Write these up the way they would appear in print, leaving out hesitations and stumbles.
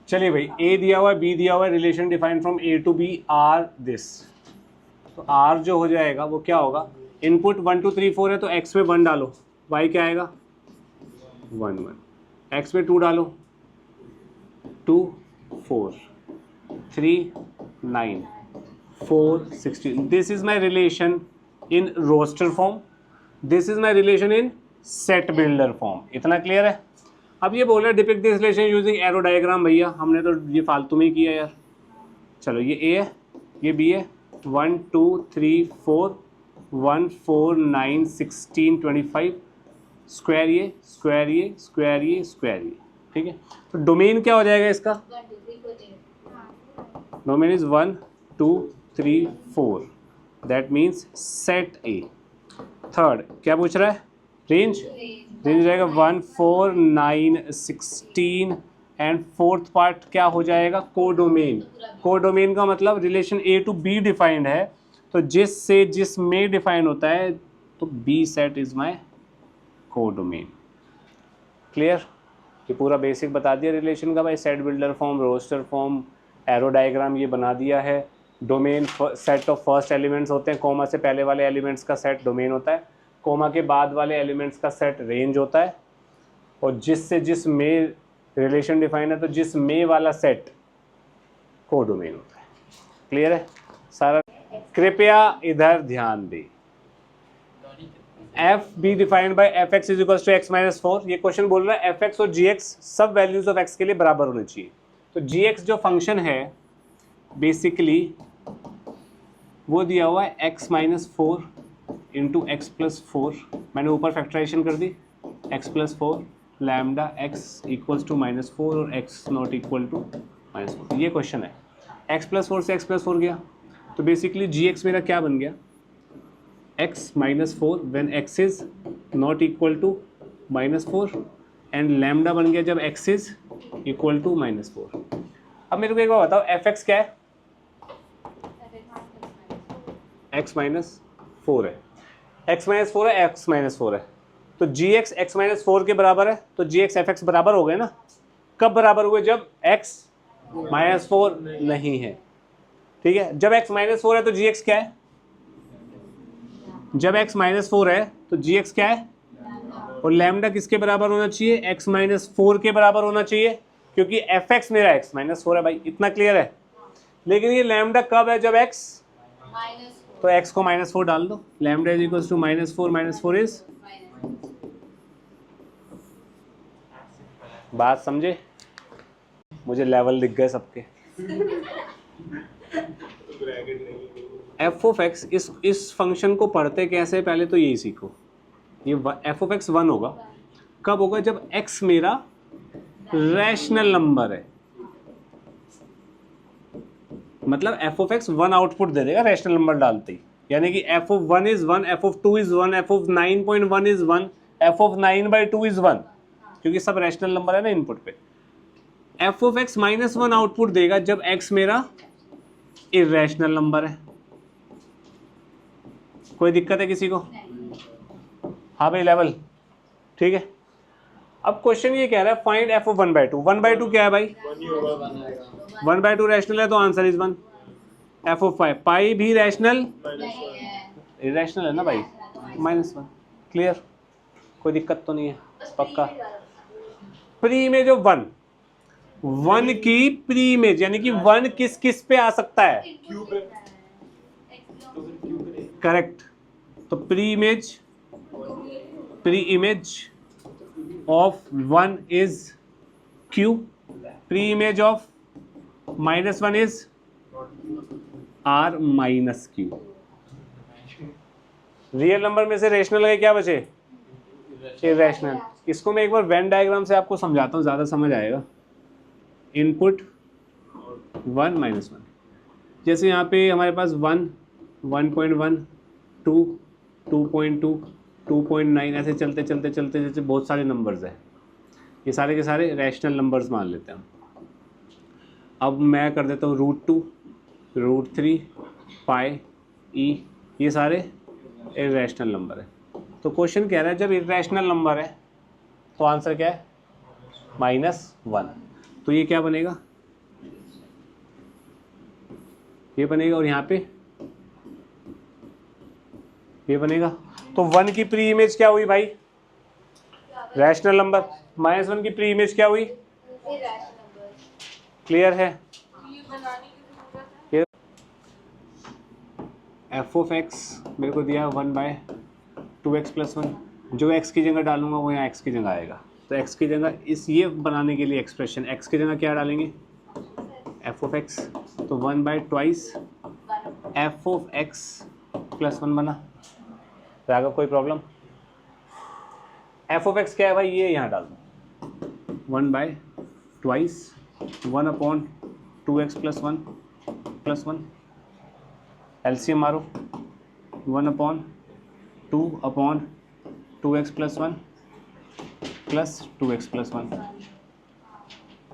चलिए भाई, ए दिया हुआ है, बी दिया हुआ है, relation defined from A to B R this. तो आर जो हो जाएगा वो क्या होगा, इनपुट 1 2 3 4 है तो एक्स में 1 डालो, वाई क्या आएगा 1 1, एक्स में 2 डालो 2 4 3 9 4 16। This is my relation in roster form, this is my relation in set builder form. इतना क्लियर है। अब ये बोल रहा है depict this relation using arrow diagram. भैया हमने तो ये फालतू में ही किया यार। चलो ये ए है, ये बी है, 1 2 3 4 1 4 9 16 25, स्क्वायर ये स्क्वायर ये स्क्वायर ये स्क्वायर ये, ठीक है। तो डोमेन क्या हो जाएगा इसका, domain is 1 2 3 4, that means set A. Third क्या पूछ रहा है, रेंज, रेंज जाएगा 1 4 9 16 एंड फोर्थ पार्ट क्या हो जाएगा, कोडोमेन। कोडोमेन का मतलब relation A to B defined है, तो जिस से जिस में डिफाइन होता है, तो B set is my codomain. Clear. ये पूरा बेसिक बता दिया रिलेशन का भाई, set builder form, roster form, arrow diagram ये बना दिया है। Domain set of first elements होते हैं, कोमा से पहले वाले एलिमेंट्स का सेट डोमेन होता है, कोमा के बाद वाले एलिमेंट्स का सेट रेंज होता है, और जिससे जिस में रिलेशन डिफाइन है तो जिस में वाला सेट कोडोमेन होता है। क्लियर है सारा। कृपया इधर ध्यान दें, f be defined by f x is equals to x minus 4। ये क्वेश्चन बोल रहा है एफ एक्स और जी एक्स सब वैल्यूज ऑफ एक्स के लिए बराबर होने चाहिए। तो जी एक्स जो फंक्शन है बेसिकली वो दिया हुआ है x minus 4 into x plus 4, मैंने ऊपर फैक्टराइजेशन कर दी, x plus 4 lambda x equals to minus 4 और x not equal to minus 4। ये क्वेश्चन है, एक्स प्लस 4 से एक्स प्लस 4 गया, तो बेसिकली जी एक्स मेरा क्या बन गया, x minus 4 when x is not equal to minus 4 and lambda बन गया जब x is equal to minus 4। अब मेरे को एक बार बताओ एफ एक्स क्या है, एक्स माइनस 4 है, एक्स माइनस 4 है, एक्स माइनस 4 है, तो जी एक्स एक्स माइनस 4 के बराबर है, तो जी एक्स एफ एक्स बराबर हो गए ना। कब बराबर हुए, जब एक्स माइनस 4 नहीं है, ठीक है। जब एक्स माइनस 4 है तो जी एक्स क्या है, जब एक्स माइनस 4 है तो जी एक्स क्या है, और लैम्डा किसके बराबर होना चाहिए, एक्स माइनस 4 के बराबर होना चाहिए, क्योंकि एफ एक्स मेरा एक्स माइनस 4 है भाई। इतना क्लियर है। लेकिन ये लैम्डा कब है, जब एक्स, तो एक्स को माइनस 4 डाल दो, lambda is equal to minus 4 is, बात समझे, मुझे लेवल दिख गए सबके। एफ ऑफ एक्स, इस फंक्शन को पढ़ते कैसे, पहले तो यही सीखो। ये एफ ऑफ एक्स 1 होगा, कब होगा, जब एक्स मेरा रैशनल नंबर है, मतलब एफ ऑफ एक्स 1 आउटपुट दे देगा रैशनल नंबर डालते ही, यानी कि F of 1 is 1, F of 2 is 1, F of 9.1 is 1, F of 9/2 is 1, क्योंकि सब रैशनल नंबर है ना इनपुट पे। F of x minus 1 output देगा जब एक्स मेरा इर्रेशनल नंबर है। कोई दिक्कत है किसी को? हाँ भाई लेवल, ठीक है। अब क्वेश्चन ये कह रहा है फाइंड एफ ऑफ 1/2। 1/2 क्या है भाई, 1/2 रैशनल है तो आंसर इज 1। एफ ऑफ पाई, पाई भी रैशनल, इरेशनल है ना भाई, -1। क्लियर, कोई दिक्कत तो नहीं है, पक्का। प्री इमेज ऑफ 1 की प्री इमेज, यानी कि 1 किस किस पे आ सकता है, करेक्ट। तो pre image of 1 is Q, pre image of -1 is R minus Q। Real number में से रेशनल है क्या बचे, इरेशनल। इसको मैं एक बार वेन डायग्राम से आपको समझाता हूँ, ज़्यादा समझ आएगा। इनपुट 1 -1, जैसे यहाँ पे हमारे पास 1 1.1 2 2.2 2.9 ऐसे चलते चलते चलते चलते बहुत सारे नंबर्स हैं। ये सारे के सारे रैशनल नंबर्स मान लेते हैं। अब मैं कर देता हूँ √2 √3 पाई ई, ये सारे इरेशनल नंबर है। तो क्वेश्चन कह रहा है जब इरेशनल नंबर है तो आंसर क्या है, -1। तो ये क्या बनेगा, ये बनेगा और यहाँ पे ये बनेगा। तो 1 की प्री इमेज क्या हुई भाई? Rational number. -1 की प्री इमेज क्या हुई? क्लियर है? एफ ऑफ एक्स मेरे को दिया 1/2x + 1। जो x की जगह डालूंगा वो यहाँ x की जगह आएगा। तो x की जगह इस ये बनाने के लिए एक्सप्रेशन x की जगह क्या डालेंगे? F of x. तो 1/2 एफ ऑफ एक्स + 1 बना। तो आगे कोई प्रॉब्लम? एफ ऑफ एक्स क्या है भाई? ये यहाँ डाल दो 1/2 1/2x + 1 + 1। एलसीएम मारो 1/2/2x + 1 + 2x + 1।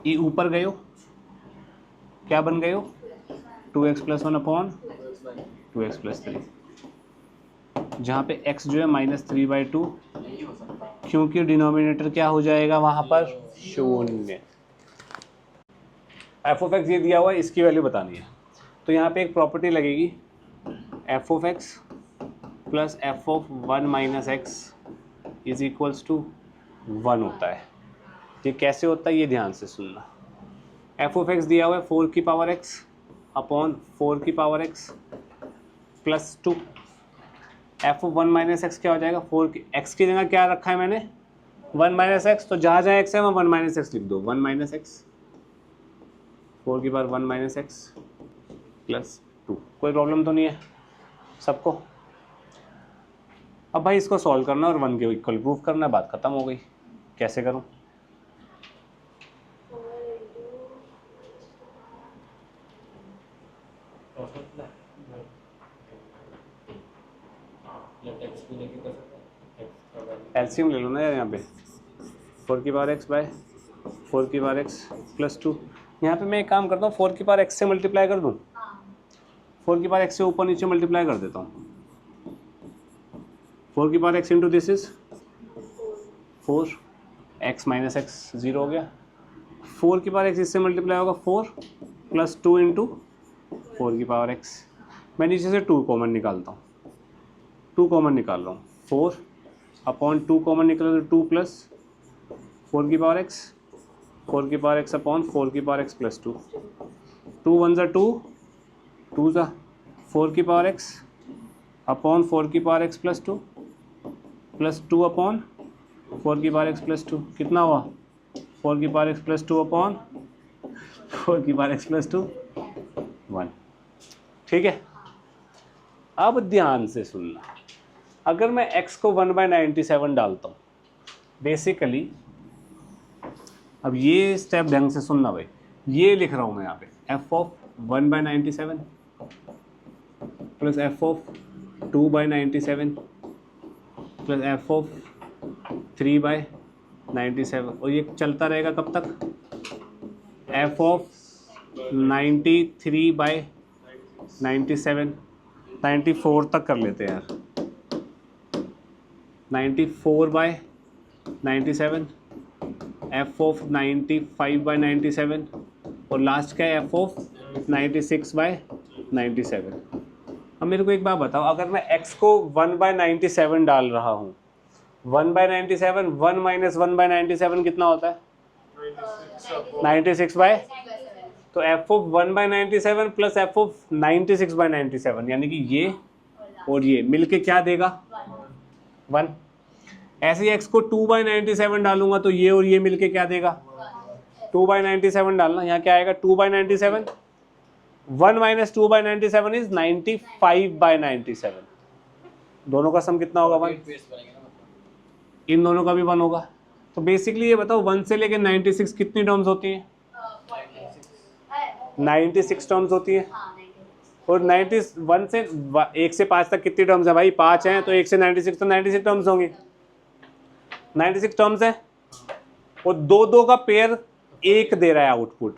ये ऊपर गए हो क्या बन गए हो? 2x + 1/2x + 3। जहाँ पे x जो है -3/2, क्योंकि डिनोमिनेटर क्या हो जाएगा वहाँ पर? शून्य। एफ ऑफ एक्स ये दिया हुआ है, इसकी वैल्यू बतानी है। तो यहाँ पे एक प्रॉपर्टी लगेगी, f of x plus f of 1 - x is equals to 1 होता है। ये कैसे होता है ये ध्यान से सुनना। एफ ऑफ एक्स दिया हुआ है 4 की पावर x अपॉन 4 की power x + 2। F of 1 - x क्या हो जाएगा? 4 की x की जगह क्या रखा है मैंने? 1 - x। तो जहाँ जहाँ x है वहाँ 1 - x लिख दो। 1 - x 4 की पावर 1 - x + 2। कोई प्रॉब्लम तो नहीं है सबको? अब भाई इसको सॉल्व करना और 1 के इक्वल प्रूफ करना, बात खत्म हो गई। कैसे करूँ? एलसीएम ले लो ना यार यहाँ पे। 4 की पावर x बाय 4 की पावर x + 2। यहाँ पे मैं एक काम करता हूँ, 4 की पावर x से मल्टीप्लाई कर दूँ। 4 की पावर x से ऊपर नीचे मल्टीप्लाई कर देता हूँ। 4 की power x into this is 4 x - x 0 हो गया। 4 की पावर x इससे मल्टीप्लाई होगा 4 + 2 इंटू 4 की पावर x। मैं नीचे से 2 कॉमन निकालता हूँ। 2 कॉमन निकाल रहा हूँ। 4/2 कॉमन निकला तो 2 + 4 की पावर x 4 की पावर x अपॉन 4 की पावर x + 2। 2 1 = 2 2 ज़ा 4 की पावर x अपॉन 4 की पावर x + 2 + 2 अपॉन 4 की पावर x + 2। कितना हुआ? 4 की पावर x + 2 अपॉन 4 की पावर x + 2 1। ठीक है। अब ध्यान से सुनना, अगर मैं x को 1/97 डालता हूँ बेसिकली, अब ये स्टेप ढंग से सुनना भाई, ये लिख रहा हूँ मैं यहाँ पे f of 1/97 plus f of 2/97 plus f of 3/97, और ये चलता रहेगा कब तक? f ऑफ 93/97 94 तक कर लेते हैं यार। 94/97 f ऑफ 95/97 और लास्ट का है f ऑफ 96/97। अब मेरे को एक बात बताओ, अगर मैं x को 1/97 डाल रहा हूँ, 1/97 1 - 1/97 कितना होता है? 96 तो f of 1/97 plus f of 96/97 यानी कि ये और ये मिलके क्या देगा? 1। ऐसे ही x को 2/97 डालूंगा तो ये और ये मिलके क्या देगा? 2/97 डालना, यहाँ क्या आएगा? 2/97 1 - 2/97 इज 95/97। दोनों का सम कितना होगा? 1। इन दोनों का भी 1 होगा। तो बेसिकली ये बताओ 1 से लेके 96 कितनी टर्म्स होती हैं? 96 टर्म्स होती है। और 91 से 1 से 5 तक कितनी टर्म्स है भाई? 5 हैं, तो 1 से 96 तो 96 टर्म्स होंगी। 96 टर्म्स है और 2 का पेयर 1 दे रहा है आउटपुट,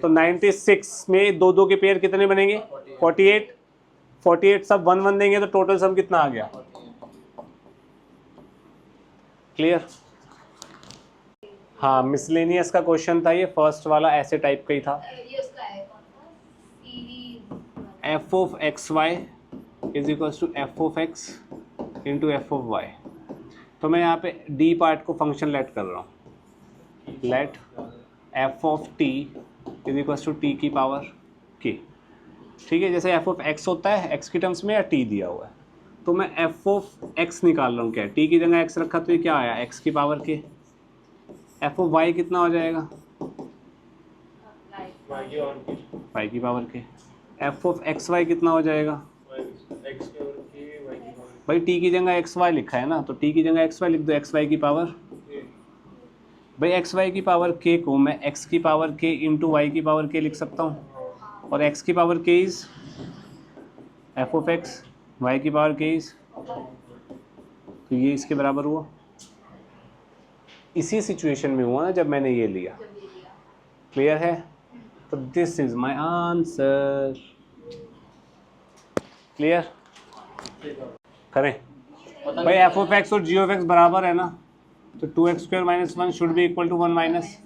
तो 96 में 2 के पेयर कितने बनेंगे? 48 सब 1 1 देंगे तो टोटल सम कितना आ गया? क्लियर? हाँ, मिसलेनियस का क्वेश्चन था ये, फर्स्ट वाला ऐसे टाइप का ही था। F of x y is equals to f of x into f of y. तो मैं यहाँ पे डी पार्ट को फंक्शन लेट कर रहा हूँ, let f of t is equals to t की पावर के। ठीक है, जैसे एफ ऑफ एक्स होता है एक्स की टर्म्स में या टी दिया हुआ है, तो मैं एफ ऑफ एक्स निकाल रहा हूँ। क्या टी की जगह एक्स रखा तो ये क्या आया, एक्स की पावर के। एफ ऑफ वाई कितना हो जाएगा, वाई की पावर के। एफ ऑफ एक्स वाई कितना हो जाएगा, भाई टी की जगह एक्स वाई लिखा है ना, तो टी की जगह एक्स वाई लिख दो, एक्स वाई की पावर। भाई एक्स वाई की पावर के को मैं एक्स की पावर के इंटू वाई की पावर के लिख सकता हूँ, और एक्स की power k is f of x, y की पावर के इज, तो ये इसके बराबर हुआ। इसी सिचुएशन में हुआ ना जब मैंने ये लिया। क्लियर है? तो this is my answer. Clear? करें भाई, एफ ऑफ एक्स और जी ऑफ एक्स बराबर है ना, तो 2x² - 1 should be equal to 1 minus,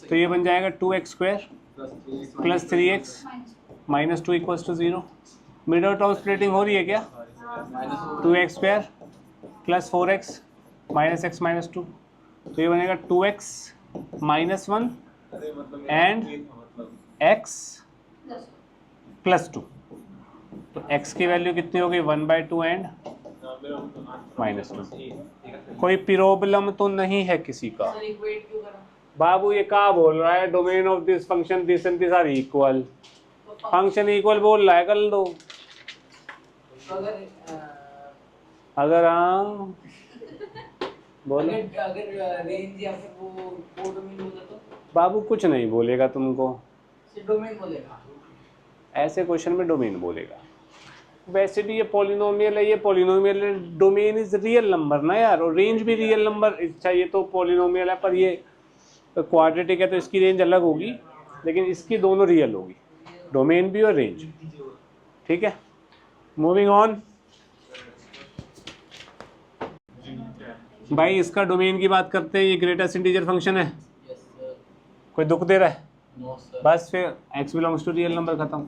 तो ये बन जाएगा 2x² plus 3x minus 2 equals to 0। Middle term splitting हो रही है क्या, 2x² plus 4x minus x minus 2, तो ये बनेगा 2x minus 1 and x plus 2। तो x की वैल्यू कितनी हो गई, 1/2 एंड माइनस 2। कोई प्रॉब्लम तो नहीं है किसी का? बाबू ये क्या बोल रहा है, domain of this function this and this are equal, function equal बोल रहा है, कर दो। अगर हाँ बोलो, अगर रेंज या फिर वो डोमेन बोला तो बाबू कुछ नहीं बोलेगा तुमको, सिर्फ डोमेन बोलेगा। ऐसे क्वेश्चन में डोमेन बोलेगा। वैसे भी ये पॉलिनोमियल है, ये पॉलिनोमियल है, डोमेन इज रियल नंबर ना यार, और रेंज भी रियल नंबर। अच्छा ये तो पॉलिनोमियल है पर ये क्वाड्रेटिक है, तो इसकी रेंज अलग होगी, लेकिन इसकी दोनों रियल होगी, डोमेन भी और रेंज। ठीक है, मूविंग ऑन। भाई इसका डोमेन की बात करते हैं, ये ग्रेटेस्ट इंटीजर फंक्शन है, कोई दुख दे रहा है? बस फिर x belongs to real number, खत्म।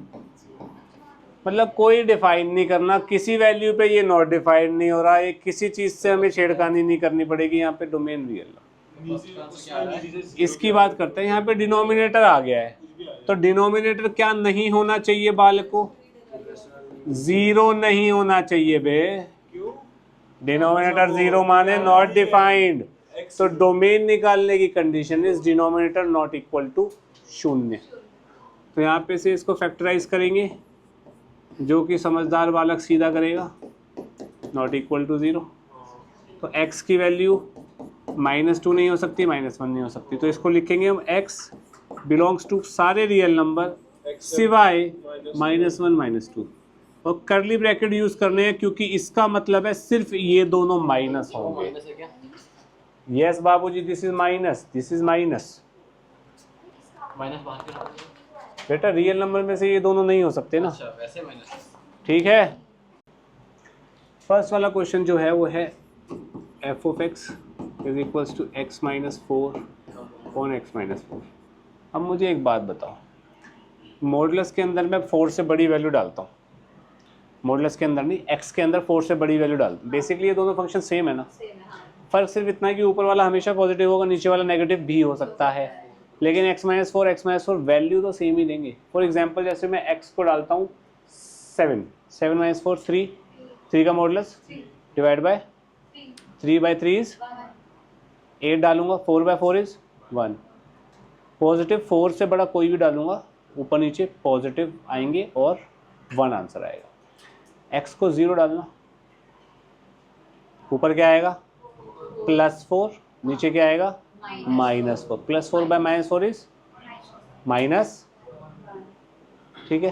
मतलब कोई डिफाइन नहीं करना, किसी वैल्यू पे ये नॉट डिफाइंड नहीं हो रहा है, किसी चीज़ से हमें छेड़खानी नहीं करनी पड़ेगी। यहाँ पे डोमेन रियल, इसकी बात करते हैं। यहाँ पे डिनोमिनेटर आ गया है, तो डिनोमिनेटर क्या नहीं होना चाहिए बालक को, 0 नहीं होना चाहिए बे। डिनोमिनेटर 0 माने नॉट डिफाइंड, तो डोमेन निकालने की condition is denominator not equal to 0। तो यहाँ पे से इसको फैक्टराइज करेंगे, जो कि समझदार बालक सीधा करेगा, नॉट इक्वल टू 0। तो x की वैल्यू -2 नहीं हो सकती, -1 नहीं हो सकती, तो इसको लिखेंगे हम x बिलोंग्स टू सारे रियल नंबर सिवाय -1 -2, और करली ब्रैकेट यूज करने हैं क्योंकि इसका मतलब है सिर्फ ये दोनों माइनस होंगे। यस बाबूजी, this is minus, this is minus. बेटा रियल नंबर में से ये दोनों नहीं हो सकते ना। अच्छा, वैसे माइनस। ठीक है, फर्स्ट वाला क्वेश्चन जो है वो है f of x is equals to x - 4 on x - 4। अब मुझे एक बात बताओ, मॉडुलस के अंदर मैं 4 से बड़ी वैल्यू डालता हूँ, मॉडुलस के अंदर नहीं, x के अंदर 4 से बड़ी वैल्यू डालता हूँ। बेसिकली ये दोनों फंक्शन सेम है ना, फर्क सिर्फ इतना है कि ऊपर वाला हमेशा पॉजिटिव होगा, नीचे वाला नेगेटिव भी हो सकता है, लेकिन x - 4 वैल्यू तो सेम ही देंगे। फॉर एग्जांपल जैसे मैं x को डालता हूँ 7 - 4 3 का मॉडुलस डिवाइड बाय 3/3 इज 8 डालूंगा, 4/4 इज 1। पॉजिटिव 4 से बड़ा कोई भी डालूंगा, ऊपर नीचे पॉजिटिव आएंगे और 1 आंसर आएगा। x को 0 डालना, ऊपर क्या आएगा +4, नीचे क्या आएगा -4, +4 बाय -4 इज माइनस। ठीक है,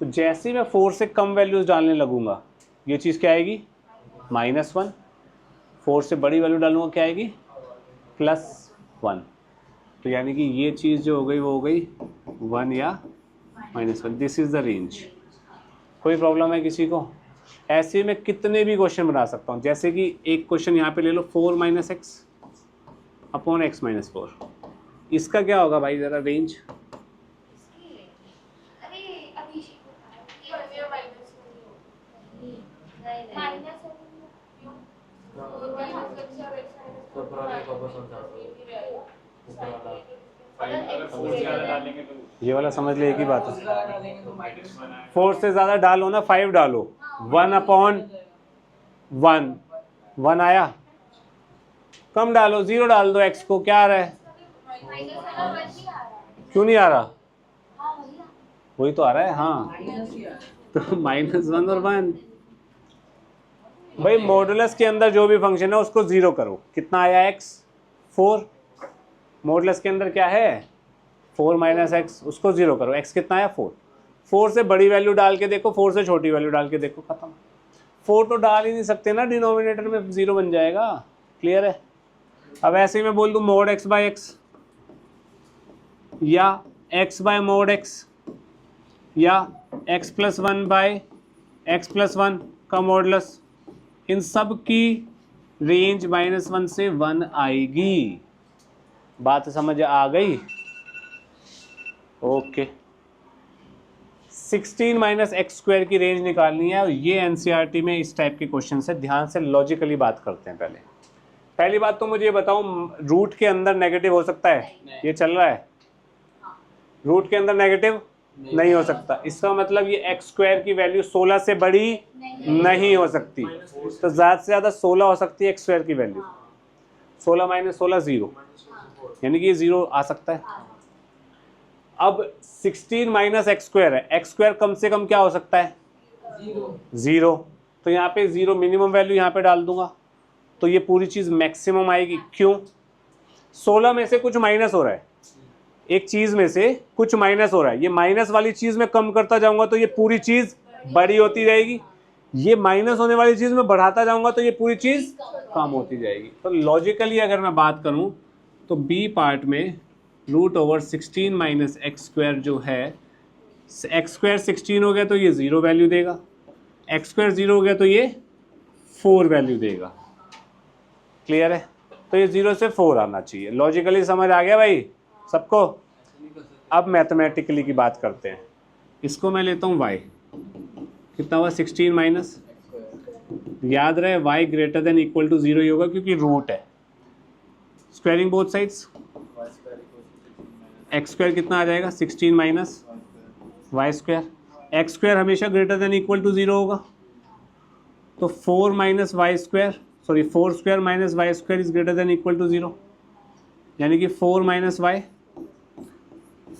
तो जैसे ही मैं 4 से कम वैल्यूज डालने लगूंगा, ये चीज़ क्या आएगी -1, 4 से बड़ी वैल्यू डालूंगा क्या आएगी +1। तो यानी कि ये चीज़ जो हो गई वो हो गई 1 या -1। This is the range. कोई प्रॉब्लम है किसी को? ऐसे में कितने भी क्वेश्चन बना सकता हूँ, जैसे कि एक क्वेश्चन यहाँ पे ले लो 4 - x अपॉन x - 4, इसका क्या होगा भाई, ज़रा रेंज। तो ऊपर वाले को वापस समझा दो। ऊपर वाला ये वाला समझ ले, एक ही बात है। ज़्यादा डालेंगे तो माइनस 4 से ज़्यादा डालो ना, 5 डालो। 1/1 1 आया, कम डालो, 0 डाल दो। x को क्या आ रहा है, क्यों नहीं आ रहा, वही तो आ रहा है। हाँ माइनस ही आ तो -1 और 1। भाई मॉडुलस के अंदर जो भी फंक्शन है उसको 0 करो। कितना आया x, 4। मॉडुलस के अंदर क्या है, 4 - x, उसको 0 करो। x कितना आया, 4। 4 से बड़ी वैल्यू डाल के देखो, 4 से छोटी वैल्यू डाल के देखो, खत्म। 4 तो डाल ही नहीं सकते ना डिनोमिनेटर में, 0 बन जाएगा। क्लियर है। अब ऐसे ही मैं बोल दूं mod x बाय x, या x बाय mod x, या x plus 1 by x plus 1 का मॉडुलस, इन सब की रेंज -1 से 1 आएगी। बात समझ आ गई। ओके। 16 - x² की रेंज निकालनी है, और ये एनसीईआरटी में इस टाइप के क्वेश्चन से ध्यान से लॉजिकली बात करते हैं। पहली बात तो मुझे ये बताओ, रूट के अंदर नेगेटिव हो सकता है? ये चल रहा है, रूट के अंदर नेगेटिव नहीं हो सकता। इसका मतलब ये x² की वैल्यू 16 से बड़ी नहीं हो सकती। तो ज़्यादा से ज़्यादा 16 हो सकती है x² की वैल्यू। 16 - 16 0, यानी कि ये 0 आ सकता है। अब 16 - x² है, x² कम से कम क्या हो सकता है, 0। तो यहाँ पे 0 मिनिमम वैल्यू यहाँ पे डाल दूंगा, तो ये पूरी चीज़ मैक्सिमम आएगी। क्यों, 16 में से कुछ माइनस हो रहा है, एक चीज़ में से कुछ माइनस हो रहा है। ये माइनस वाली चीज़ में कम करता जाऊंगा तो ये पूरी चीज़ बड़ी होती जाएगी। ये माइनस होने वाली चीज़ में बढ़ाता जाऊंगा तो ये पूरी चीज़ कम होती जाएगी। तो लॉजिकली अगर मैं बात करूं तो बी पार्ट में √16 - x² जो है, x² 16 हो गया तो ये 0 वैल्यू देगा, x² 0 हो गया तो ये 4 वैल्यू देगा। क्लियर है। तो ये 0 से 4 आना चाहिए। लॉजिकली समझ आ गया भाई सबको। अब मैथमेटिकली की बात करते हैं। इसको मैं लेता हूँ y, कितना हुआ 16 माइनस, याद रहे y greater than equal to 0 ही होगा क्योंकि रूट है। स्क्वायरिंग बोथ साइड्स, x² कितना आ जाएगा 16 माइनस y²। x² हमेशा ग्रेटर देन इक्वल टू 0 होगा, तो 4 - y², sorry 4² - y² is greater than equal to 0, यानी कि 4 - y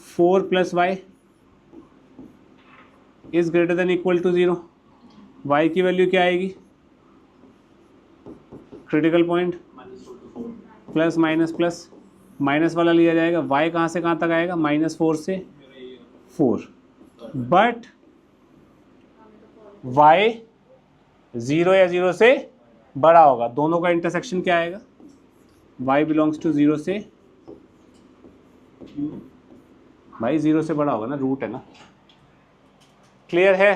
4 + y is greater than equal to 0। y की वैल्यू क्या आएगी, critical point, plus minus plus minus वाला लिया जाएगा। y कहाँ से कहाँ तक आएगा, -4 से 4, बट y 0 या 0 से बड़ा होगा। दोनों का इंटरसेक्शन क्या आएगा, y बिलोंग्स टू 0 से, भाई 0 से बड़ा होगा ना, रूट है ना। क्लियर है,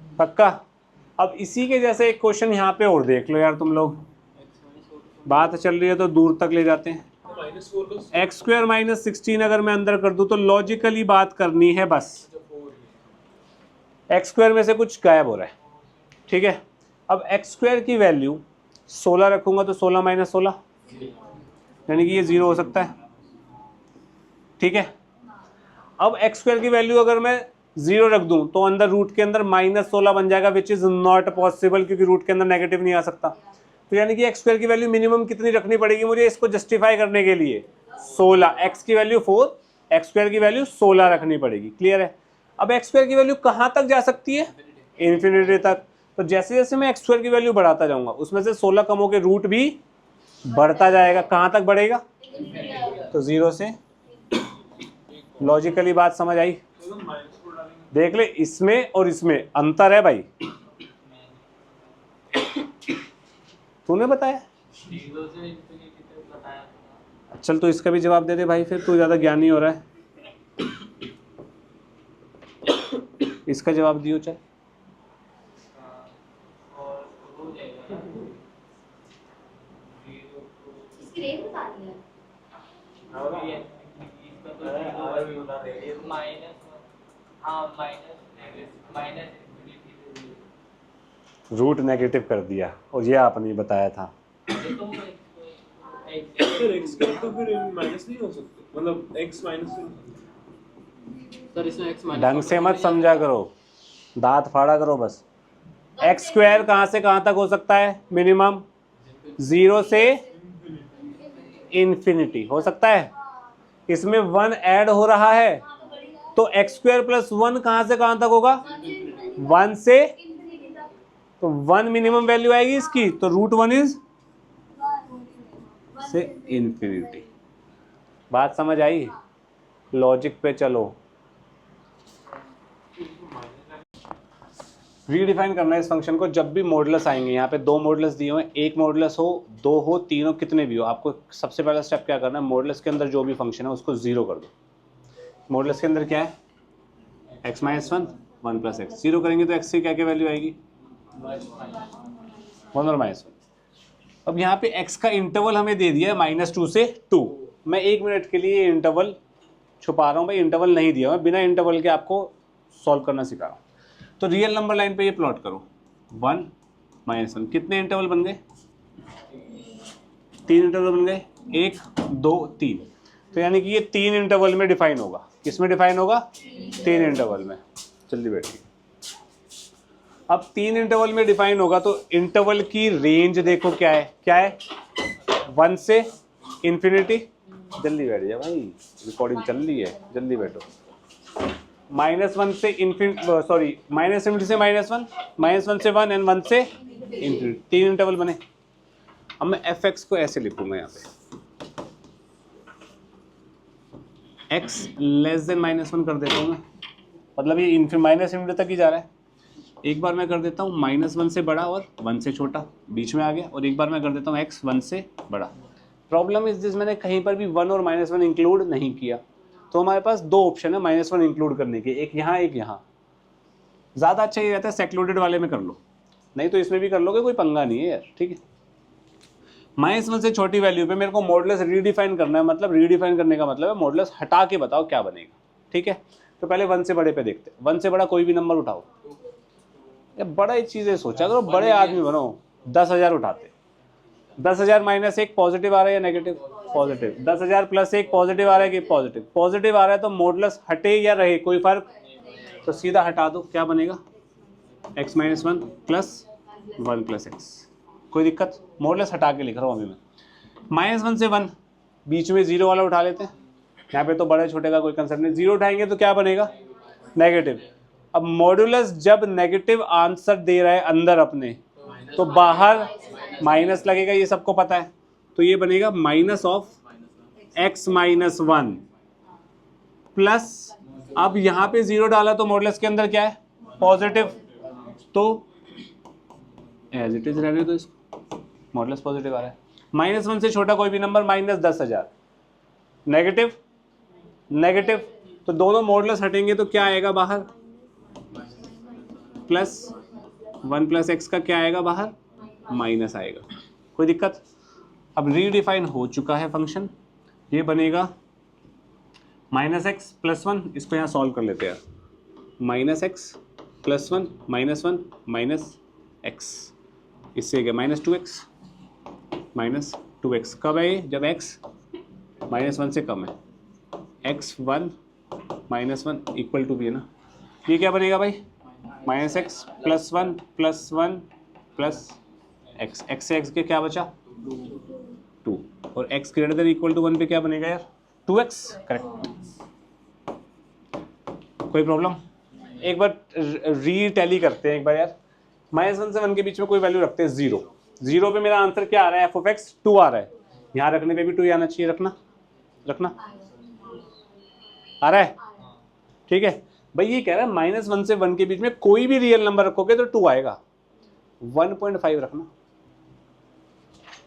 पक्का। अब इसी के जैसे एक क्वेश्चन यहाँ पे और देख लो यार तुम लोग, बात चल रही है तो दूर तक ले जाते हैं। x² - 16 अगर मैं अंदर कर दूं तो लॉजिकली बात करनी है बस, x² में से कुछ गायब हो रहा है, ठीक है। अब x² की वैल्यू 16 रखूंगा तो 16 - 16, यानी कि ये 0 हो सकता है, ठीक है। अब x² की वैल्यू अगर मैं 0 रख दूं तो अंदर रूट के अंदर -16 बन जाएगा, विच इज नॉट पॉसिबल क्योंकि रूट के अंदर नेगेटिव नहीं आ सकता। तो यानी कि x² की वैल्यू मिनिमम कितनी रखनी पड़ेगी मुझे इसको जस्टिफाई करने के लिए, 16। x की वैल्यू 4, x² की वैल्यू 16 रखनी पड़ेगी। क्लियर है। अब x² की वैल्यू कहाँ तक जा सकती है, इन्फिनिटी तक। तो जैसे जैसे मैं x² की वैल्यू बढ़ाता जाऊंगा उसमें से 16 कम होकर रूट भी बढ़ता जाएगा। कहाँ तक बढ़ेगा, तो 0 से। लॉजिकली बात समझ आई। देख ले, इसमें और इसमें अंतर है भाई, तूने बताया। चल तो इसका भी जवाब दे दे भाई, फिर तू ज्यादा ज्ञानी हो रहा है। इसका जवाब दियो चल। रूट नेगेटिव कर दिया और ये आपने बताया था। फिर x के तो फिर माइनस नहीं हो सकते, मतलब x माइनस नहीं हो सकते। सर इसमें x माइनस ढंग से मत समझा करो, दांत फाड़ा करो बस। एक्स स्क्वायर कहाँ से कहाँ तक हो सकता है मिनिमम? 0 से इन्फिनिटी हो सकता है। इसमें 1 ऐड हो रहा है तो एक्स स्क्वायर प्लस 1 कहाँ से कहाँ तक होगा? 1 से, तो 1 मिनिमम वैल्यू आएगी इसकी, तो √1 इज से इन्फिनिटी। बात समझ आई? लॉजिक पे चलो। रीडिफाइन करना है इस फंक्शन को। जब भी मॉडुलस आएंगे, यहाँ पे 2 मॉडुलस दिए हुए हैं, एक मॉडुलस हो, 2 हो, 3 हो, कितने भी हो, आपको सबसे पहला स्टेप क्या करना है, मॉडुलस के अंदर जो भी फंक्शन है उसको 0 कर दो। मॉडुलस के अंदर क्या है? x minus 1, 1 plus x. 0 करेंगे तो x की क्या क्या वैल्यू आएगी? 1 और -1। अब यहाँ पे x का इंटरवल हमें दे दिया है -2 से 2। मैं 1 मिनट के लिए इंटरवल छुपा रहा हूँ भाई, इंटरवल नहीं दिया मैं, बिना इंटरवल के आपको सॉल्व करना सिखा रहा हूँ। तो रियल नंबर लाइन पे ये प्लॉट करो, 1 -1। कितने इंटरवल बन गए? 3 इंटरवल बन गए, 1 2 3। तो यानी कि ये 3 इंटरवल में डिफाइन होगा। किस में डिफाइन होगा? 3 इंटरवल में। जल्दी बैठिए। अब 3 इंटरवल में डिफाइन होगा तो इंटरवल की रेंज देखो क्या है? क्या है? 1 से इन्फिनिटी। जल्दी बैठ जा भाई, रिकॉर्डिंग चल रही है, जल्दी बैठो। -1 से इन्फिनिटी, सॉरी -∞ से -1, -1 से 1 एंड 1 से इन्फिनिटी। 3 इंटरवल बने। अब मैं fx को ऐसे लिखूंगा यहाँ पे, x <-1 कर देता हूँ मैं, मतलब ये -∞ तक ही जा रहा है। एक बार मैं कर देता हूँ -1 से बड़ा और 1 से छोटा, बीच में आ गया। और एक बार मैं कर देता हूँ x 1 से बड़ा। प्रॉब्लम इज दिस, मैंने कहीं पर भी 1 और -1 इंक्लूड नहीं किया, तो हमारे पास 2 ऑप्शन है -1 इंक्लूड करने के, एक यहाँ एक यहाँ। ज़्यादा अच्छा ये रहता है सेक्लूडेड वाले में कर लो, नहीं तो इसमें भी कर लोगे, कोई पंगा नहीं है यार, ठीक है। -1 से छोटी वैल्यू पे मेरे को मॉडुलस रीडिफाइन करना है, मतलब रीडिफाइन करने का मतलब है मॉडुलस हटा के बताओ क्या बनेगा, ठीक है। तो पहले 1 से बड़े पे देखते हैं। 1 से बड़ा कोई भी नंबर उठाओ। ये बड़ा ही चीज़ें सोचा करो, बड़े आदमी बनो। 10,000 उठाते, 10,000 -1 पॉजिटिव आ रहा है या नेगेटिव? पॉजिटिव। 10,000 + 1 पॉजिटिव आ रहा है कि पॉजिटिव? पॉजिटिव आ रहा है, तो मॉडुलस हटे या रहे कोई फर्क? तो सीधा हटा दो, क्या बनेगा? x - 1 + 1 + x। कोई दिक्कत? मॉडुलस हटा के लिख रहा हूँ अभी मैं। -1 से 1, बीच में 0 वाला उठा लेते हैं। यहाँ पे तो बड़े छोटे का कोई कंसेप्ट नहीं, 0 उठाएंगे तो क्या बनेगा? नेगेटिव। अब मॉडुलस जब नेगेटिव आंसर दे रहा है अंदर अपने, तो बाहर माइनस लगेगा, ये सबको पता है। तो ये बनेगा -(x - 1) प्लस, अब यहाँ पे 0 डाला तो मॉडुलस के अंदर क्या है? पॉजिटिव। तो एज इट इज रहने दो इसको, मॉडुलस पॉजिटिव आ रहा है। -1 से छोटा कोई भी नंबर -10,000, नेगेटिव नेगेटिव। तो दोनों मॉडुलस हटेंगे तो क्या आएगा बाहर? +1 + x का क्या आएगा बाहर? माइनस आएगा। कोई दिक्कत? अब रीडिफाइन हो चुका है फंक्शन, ये बनेगा -x + 1। इसको यहाँ सॉल्व कर लेते हैं यार। -x + 1 -1 -x, इससे क्या? -2x -2x। कब है ये? जब x -1 से कम है। x1 -1 = भी है ना, ये क्या बनेगा भाई? -x + 1 + 1 + x। x से x के क्या बचा? 2। और x > 1 पे क्या बनेगा यार? 2x। करेक्ट। कोई प्रॉब्लम? एक बार रीटैली करते हैं एक बार यार। -1 से 1 के बीच में कोई वैल्यू रखते हैं 0। 0 पे मेरा आंसर क्या आ रहा है? f(x) 2 आ रहा है। यहाँ रखने पे भी 2 आना चाहिए, रखना आ रहा है, ठीक है भाई। ये कह रहा है -1 से 1 के बीच में कोई भी रियल नंबर रखोगे तो 2 आएगा। 1.5 रखना,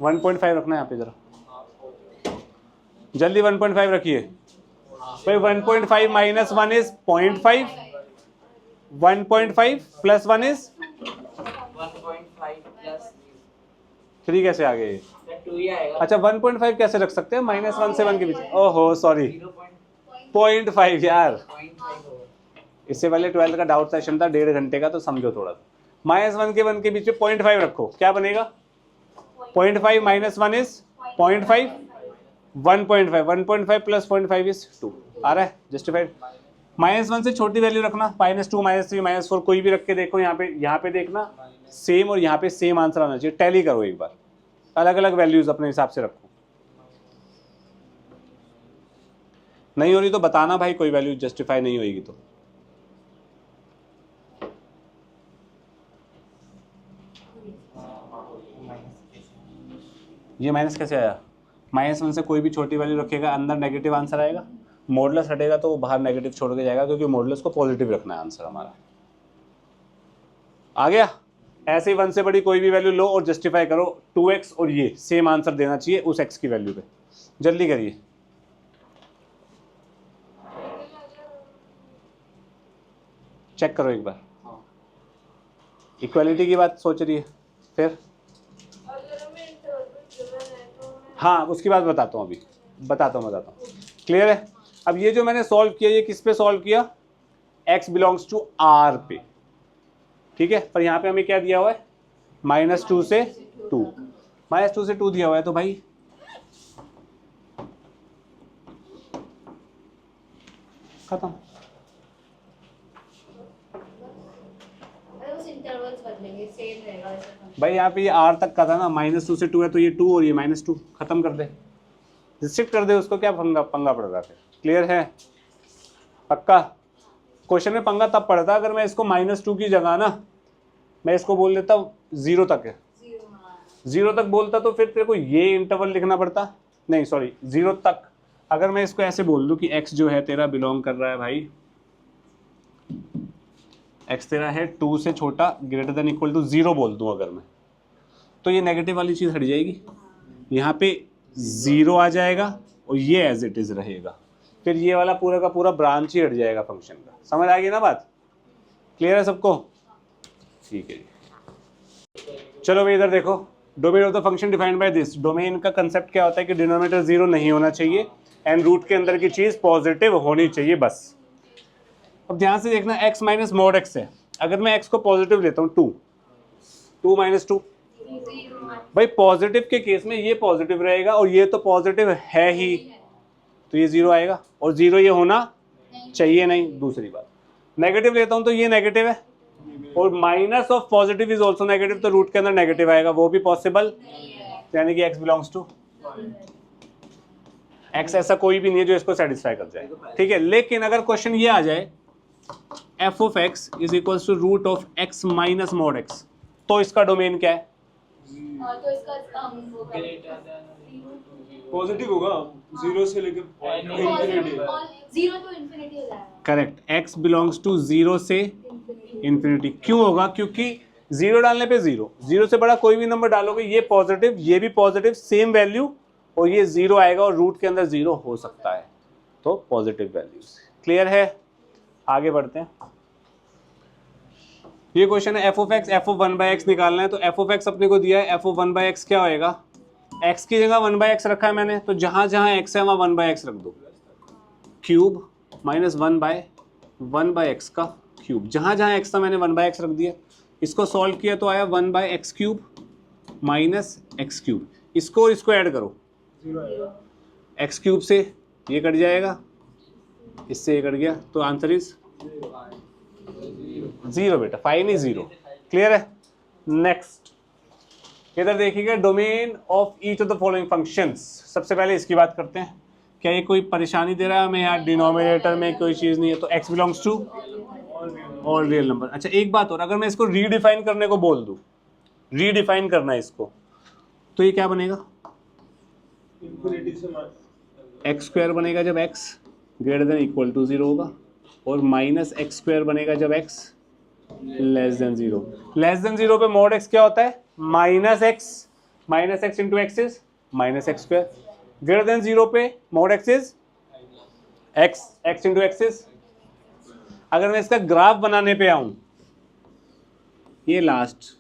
1.5 रखना यहाँ पे जरा जल्दी। 1.5 रखिए भाई। 1.5 - 1 इज 0.5, 1.5 + 1 इज 1.5 + 3। कैसे आ गए? 2 ही आएगा। अच्छा 1.5 कैसे रख सकते हैं -1 से 1 के बीच? ओहो सॉरी, 0.5 यार। 0.5 होगा। इससे पहले 12th का डाउट सेशन था 1.5 घंटे का, तो समझो थोड़ा सा। -1 के 1 के बीच में 0.5 रखो, क्या बनेगा? 0.5 - 1 इज 0.5 1.5 प्लस 0.5 इज 2 आ रहा है, जस्टिफाइड। -1 से छोटी वैल्यू रखना, -2 -3 -4 कोई भी रख के देखो, यहाँ पे देखना सेम और यहाँ पे सेम आंसर आना चाहिए। टैली करो एक बार, अलग अलग वैल्यूज अपने हिसाब से रखो। नहीं हो रही तो बताना भाई, कोई वैल्यू जस्टिफाई नहीं होगी तो। ये माइनस कैसे आया? -1 से कोई भी छोटी वैल्यू रखेगा अंदर नेगेटिव आंसर आएगा, मॉडुलस हटेगा तो वो बाहर नेगेटिव छोड़ के जाएगा, क्योंकि मॉडुलस को पॉजिटिव रखना है आंसर हमारा। आ गया? ऐसे ही 1 से बड़ी कोई भी वैल्यू लो और जस्टिफाई करो। 2x और ये सेम आंसर देना चाहिए उस x की वैल्यू पे। जल्दी करिए। चेक करो एक बार। इक्वालिटी की बात सोच रही है फिर? हाँ, उसकी बात बताता हूँ, अभी बताता हूँ। क्लियर है? अब ये जो मैंने सॉल्व किया, ये किस पे सॉल्व किया? x बिलोंग्स टू r पे, ठीक है। पर यहाँ पे हमें क्या दिया हुआ है? -2 से 2, -2 से 2 दिया हुआ है, तो भाई खत्म। भाई यहाँ पे ये r तक का था ना, -2 से 2 है तो ये 2 और ये -2, खत्म कर दे, रिस्ट्रिक्ट कर दे उसको, क्या पंगा पड़ रहा है। क्लियर है? पक्का? क्वेश्चन में पंगा तब पड़ता अगर मैं इसको -2 की जगह ना मैं इसको बोल देता 0 तक है, 0 तक बोलता तो फिर तेरे को ये इंटरवल लिखना पड़ता, नहीं सॉरी 0 तक। अगर मैं इसको ऐसे बोल दूं कि x जो है तेरा बिलोंग कर रहा है भाई, x तेरा है 2 से छोटा ग्रेटर देन इक्वल टू 0 बोल दूं अगर मैं, तो ये नेगेटिव वाली चीज़ हट जाएगी, यहाँ पे 0 आ जाएगा और ये एज इट इज़ रहेगा, फिर ये वाला पूरा का पूरा ब्रांच ही हट जाएगा फंक्शन का। समझ आ गई ना बात? क्लियर है सबको? ठीक है, चलो भाई इधर देखो। Domain of the function defined by this. Domain का कंसेप्ट क्या होता है कि डिनोमिनेटर 0 नहीं होना चाहिए एंड रूट के अंदर की चीज़ पॉजिटिव होनी चाहिए, बस। अब ध्यान से देखना, x माइनस मॉड x है। अगर मैं x को पॉजिटिव लेता हूँ 2 माइनस 2, भाई पॉजिटिव के केस में ये पॉजिटिव रहेगा और ये तो पॉजिटिव है ही, तो ये 0 आएगा और 0 ये होना चाहिए नहीं। दूसरी बात, नेगेटिव लेता हूँ तो ये नेगेटिव है और minus of positive is also negative, तो रूट के अंदर नेगेटिव आएगा, वो भी पॉसिबल, यानी कि x बिलोंग्स टू x। ऐसा कोई भी नहीं है जो इसको सेटिस्फाई कर जाए, ठीक है। लेकिन अगर क्वेश्चन ये आ जाए f of x is equals to root of x minus mod x, तो इसका डोमेन क्या है? तो इसका पॉजिटिव होगा, 0 से लेकर इंफिनिटी। 0 तो इंफिनिटी हो जाएगा। करेक्ट, x बिलोंग्स टू 0 से इंफिनिटी। क्यों होगा? क्योंकि 0 डालने पे 0 से बड़ा कोई भी नंबर डालोगे, ये पॉजिटिव ये भी पॉजिटिव, सेम वैल्यू, और ये 0 आएगा और रूट के अंदर 0 हो सकता है, तो पॉजिटिव वैल्यूज। क्लियर है? आगे बढ़ते हैं। ये क्वेश्चन है f of x f of 1/x निकालना है, तो f ऑफ x अपने को दिया है, f ऑफ 1/x क्या होएगा? x की जगह 1/x रखा है मैंने, तो जहां जहां x है वहां 1/x रख दो, क्यूब माइनस 1/x का क्यूब, जहां जहां x था मैंने 1/x रख दिया। इसको सॉल्व किया तो आया 1/x cube minus x cube, इसको और इसको ऐड करो, x क्यूब से ये कट जाएगा, इससे ये कट गया, तो आंसर इज 0 बेटा, फाइनली 0। क्लियर है? नेक्स्ट इधर देखिएगा, domain of each of the following functions. सबसे पहले इसकी बात करते हैं, क्या ये कोई परेशानी दे रहा है हमें? यार डिनोमिनेटर में कोई चीज़ नहीं है, तो x belongs to all real number. अच्छा एक बात और, अगर मैं इसको रीडिफाइन करने को बोल दूं, रीडिफाइन करना है इसको, तो ये क्या बनेगा? इंफिनिटी से एक्स स्क्वायर बनेगा जब x greater than equal to 0 होगा, और माइनस एक्स स्क्वायर बनेगा जब x less than 0। Less than 0 पे मॉड x क्या होता है? Minus x into x is minus x square. Greater than 0 पे mod x is x into x is. अगर मैं इसका ग्राफ बनाने पे आऊं, ये last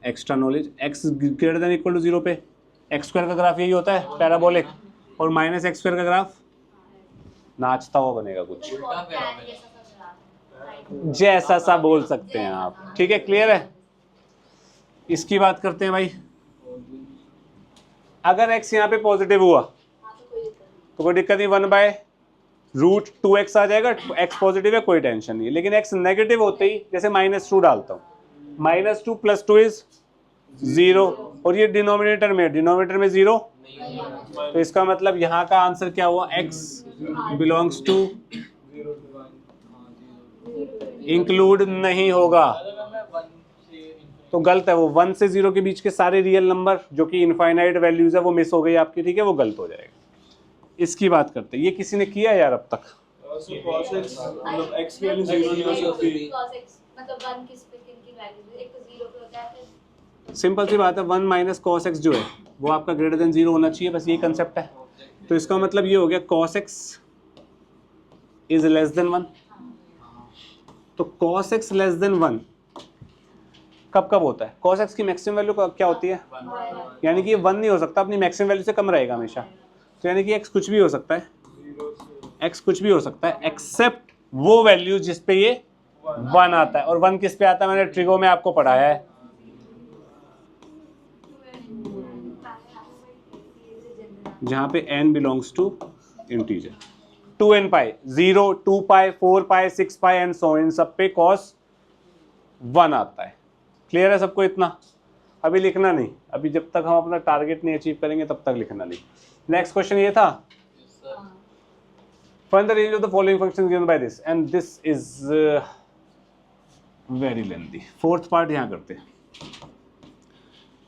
extra knowledge, x greater than equal to 0 पे एक्स स्क्वायर का ग्राफ यही होता है, पैराबोलिक, और माइनस एक्स स्क्वायर का ग्राफ नाचता हुआ बनेगा, कुछ जैसा सा बोल सकते हैं आप, ठीक है। क्लियर है? इसकी बात करते हैं भाई। अगर x यहाँ पे पॉजिटिव हुआ हाँ तो कोई दिक्कत नहीं। तो कोई दिक्कत नहीं, 1/√2x आ जाएगा, x पॉजिटिव है कोई टेंशन नहीं है। लेकिन x नेगेटिव होते ही जैसे -2 डालता हूँ, -2 + 2 इज 0, और ये डिनोमिनेटर में 0, तो इसका मतलब यहाँ का आंसर क्या हुआ, x बिलोंग्स टू इंक्लूड नहीं होगा, तो गलत है वो। 1 से 0 के बीच के सारे रियल नंबर जो कि इनफाइनाइट वैल्यूज है वो मिस हो गई आपकी, ठीक है, वो गलत हो जाएगा। इसकी बात करते हैं, ये किसी ने किया यार अब तक? So cos x मतलब x की वैल्यू 0 नहीं हो सकती। Cos x मतलब 1 किस पे किनकी वैल्यू, एक तो 0 पे होता है, फिर सिंपल सी बात है, 1 - cos x जो है वो आपका >0 होना चाहिए, बस ये कंसेप्ट है। तो इसका मतलब ये हो गया cos x इज <1। तो cos x <1 कब कब होता है? cos x की मैक्सिमम वैल्यू क्या होती है? यानी कि ये 1 नहीं हो सकता, अपनी मैक्सिमम वैल्यू से कम रहेगा हमेशा। तो यानी कि x कुछ भी हो सकता है, x कुछ भी हो सकता है एक्सेप्ट वो वैल्यू जिस पे ये 1 आता है। और 1 किस पे आता है? मैंने ट्रिगो में आपको पढ़ाया है, जहां पे n belongs to integer. 2n pi 0, 2 pi, 4 pi, 6 pi and so, इन सब पे cos 1 आता है। क्लियर है सबको इतना? अभी लिखना नहीं, अभी जब तक हम अपना टारगेट नहीं अचीव करेंगे तब तक लिखना नहीं। नेक्स्ट क्वेश्चन ये था, find the range of the following functions given by this, and this is very lengthy। Fourth part यहाँ करते हैं।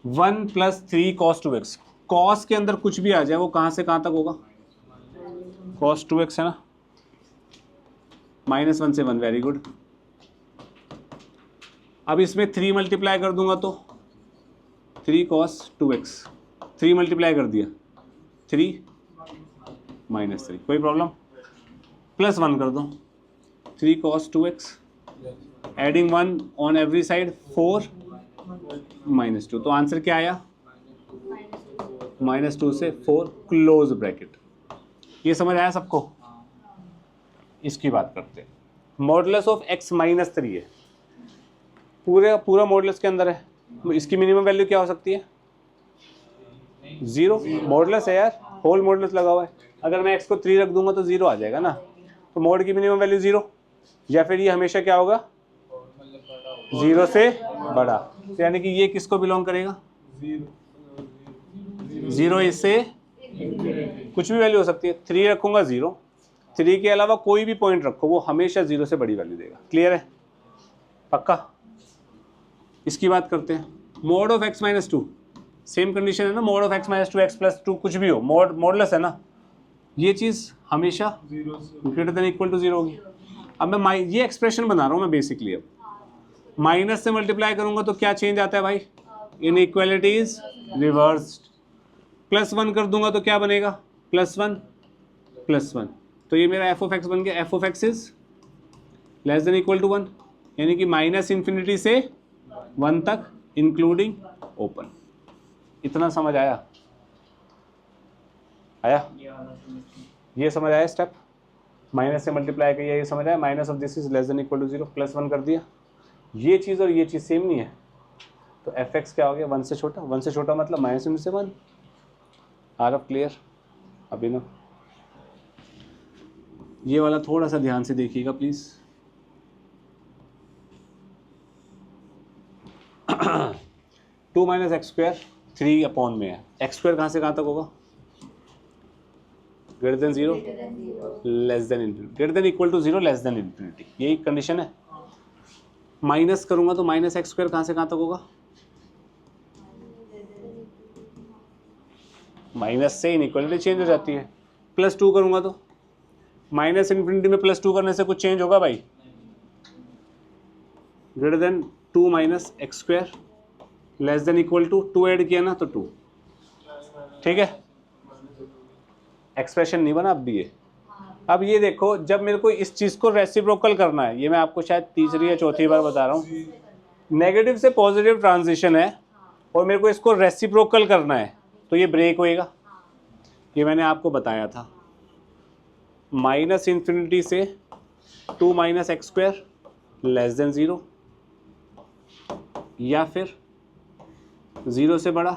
1 + 3 cos 2x, cos के अंदर कुछ भी आ जाए वो कहाँ से कहाँ तक होगा? cos 2x है ना, -1 से 1, वेरी गुड। अब इसमें 3 मल्टीप्लाई कर दूंगा तो 3 cos 2x, 3 मल्टीप्लाई कर दिया, 3 - 3, कोई प्रॉब्लम? +1 कर दो, 3 cos 2x, adding 1 on every side, 4 - 2। तो आंसर क्या आया? -2 से 4, क्लोज ब्रैकेट। ये समझ आया सबको? इसकी बात करते हैं। मॉडुलस ऑफ x - 3 है, पूरा मॉडुलस के अंदर है, इसकी मिनिमम वैल्यू क्या हो सकती है? 0। मॉडुलस है यार, होल मॉडुलस लगा हुआ है। अगर मैं x को 3 रख दूंगा तो 0 आ जाएगा ना, तो मॉड की मिनिमम वैल्यू 0, या फिर ये हमेशा क्या होगा? 0 से बड़ा। तो यानी कि ये किसको बिलोंग करेगा? 0 इससे कुछ भी वैल्यू हो सकती है। 3 रखूंगा 0, 3 के अलावा कोई भी पॉइंट रखो वो हमेशा 0 से बड़ी वैल्यू देगा। क्लियर है? पक्का? इसकी बात करते हैं। Mode of x - 2, same condition है ना, मोड ऑफ x - 2, x + 2 कुछ भी हो, मॉडुलस है ना, ये चीज़ हमेशा >= 0 होगी। अब मैं ये एक्सप्रेशन बना रहा हूँ मैं बेसिकली, अब माइनस से मल्टीप्लाई करूंगा तो क्या चेंज आता है भाई? Inequality is reversed. +1 कर दूंगा तो क्या बनेगा? +1 + 1, तो ये मेरा f(x) बन गया। f(x) इज <=1, यानी कि -∞ से 1 तक इंक्लूडिंग ओपन। इतना समझ आया? ये समझ आया स्टेप? माइनस से मल्टीप्लाई किया, ये समझ आया? माइनस ऑफ दिस इज <=0, +1 कर दिया। ये चीज़ और ये चीज़ सेम नहीं है, तो f(x) क्या हो गया? 1 से छोटा। 1 से छोटा मतलब -∞ से 1। Are of clear? अभी ना ये वाला थोड़ा सा ध्यान से देखिएगा प्लीज़। 2 - x², 3 में है। x² कहाँ से कहाँ तक होगा? >0, <=0, <=0, यही कंडीशन है। माइनस करूंगा तो -x² कहाँ से कहाँ तक होगा? माइनस से इनइक्वालिटी चेंज हो जाती है। +2 करूंगा तो -∞ में +2 करने से कुछ चेंज होगा भाई? >2 - x², <=2 ऐड किया ना तो 2। ठीक है, एक्सप्रेशन नहीं बना अब भी ये। अब ये देखो, जब मेरे को इस चीज़ को रेसिप्रोकल करना है, ये मैं आपको शायद तीसरी या चौथी बार बता रहा हूँ, नेगेटिव से पॉजिटिव ट्रांजिशन है और मेरे को इसको रेसिप्रोकल करना है, तो ये ब्रेक होएगा। ये मैंने आपको बताया था, -∞ से 2 - x² <=0, या फिर 0 से बड़ा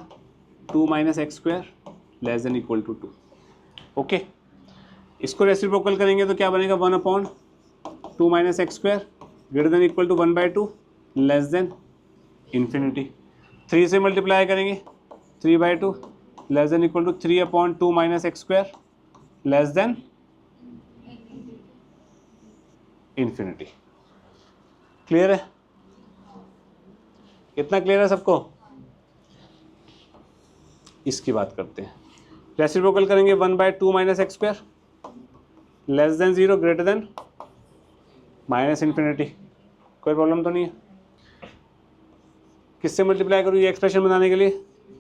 2 - x² less than equal to 2। Okay, इसको रेसिप्रोकल करेंगे तो क्या बनेगा 1/2 minus x square greater than equal to 1/2 less than infinity. 3 से मल्टीप्लाई करेंगे 3/2 less than equal to 3/2 minus x square less than infinity. Clear है? कितना क्लियर है सबको? इसकी बात करते हैं। रेसिप्रोकल करेंगे 1/2 minus x square less than 0 greater than minus infinity. कोई प्रॉब्लम तो नहीं है? किससे मल्टीप्लाई करूँ ये एक्सप्रेशन बनाने के लिए?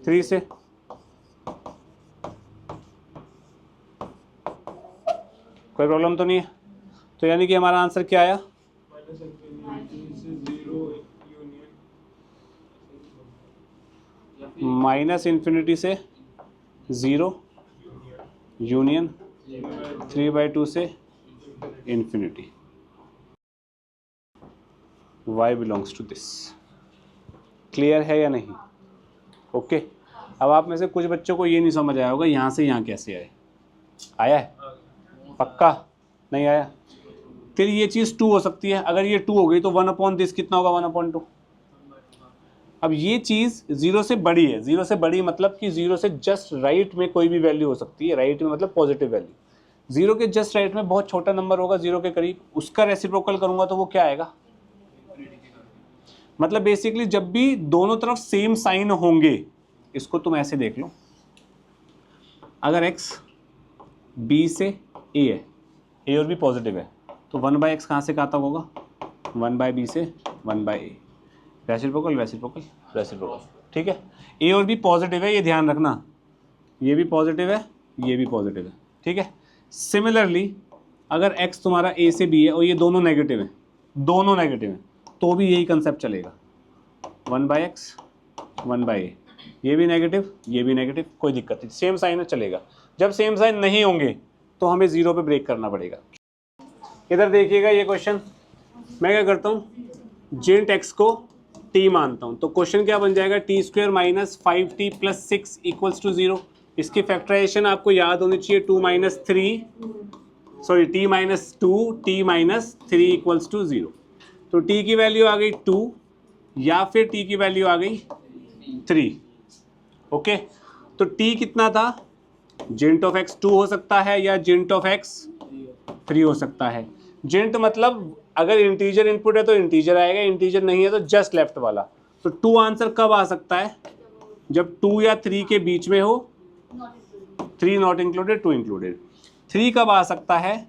3 से। कोई प्रॉब्लम तो नहीं है? तो यानी कि हमारा आंसर क्या आया? माइनस इन्फिनिटी से 0 यूनियन, माइनस इन्फिनिटी से 0 यूनियन 3/2 से infinity. y belongs to this. Clear है या नहीं? ओके, अब आप में से कुछ बच्चों को ये नहीं समझ आया होगा यहाँ से यहाँ कैसे आए। आया है? पक्का नहीं आया? फिर ये चीज़ 2 हो सकती है। अगर ये 2 हो गई तो 1/this कितना होगा 1/2। अब ये चीज़ 0 से बड़ी है। 0 से बड़ी मतलब कि 0 से जस्ट राइट में कोई भी वैल्यू हो सकती है। राइट में मतलब पॉजिटिव वैल्यू। 0 के जस्ट राइट में बहुत छोटा नंबर होगा 0 के करीब, उसका रेसिप्रोकल करूँगा तो वो क्या आएगा? मतलब बेसिकली जब भी दोनों तरफ सेम साइन होंगे, इसको तुम ऐसे देख लो, अगर x b से a है, a और b पॉजिटिव है, तो 1/x कहाँ से कहाँ तक होगा? 1/b से 1/a। Reciprocal reciprocal reciprocal. ठीक है, a और b पॉजिटिव है, ये ध्यान रखना। ये भी पॉजिटिव है, ये भी पॉजिटिव है। ठीक है, सिमिलरली अगर x तुम्हारा a से b है और ये दोनों नेगेटिव हैं, दोनों नेगेटिव हैं, तो भी यही कंसेप्ट चलेगा। 1/x 1/a, ये भी नेगेटिव, ये भी नेगेटिव, कोई दिक्कत नहीं, सेम साइन है चलेगा। जब सेम साइन नहीं होंगे तो हमें 0 पे ब्रेक करना पड़ेगा। इधर देखिएगा ये क्वेश्चन, मैं क्या करता हूँ, जेंट x को t मानता हूँ, तो क्वेश्चन क्या बन जाएगा? t² minus 5t plus 6 equals to 0। इसकी फैक्टराइजेशन आपको याद होनी चाहिए, t minus 2 t minus 3 equals to 0। तो t की वैल्यू आ गई 2 या फिर t की वैल्यू आ गई 3। ओके, तो t कितना था? जेंट ऑफ x 2 हो सकता है या जेंट ऑफ x 3 हो सकता है। जेंट मतलब अगर इंटीजर इनपुट है तो इंटीजर आएगा, इंटीजर नहीं है तो जस्ट लेफ्ट वाला। तो 2 आंसर कब आ सकता है? जब 2 या 3 के बीच में हो, 3 नॉट इंक्लूडेड 2 इंक्लूडेड। 3 कब आ सकता है?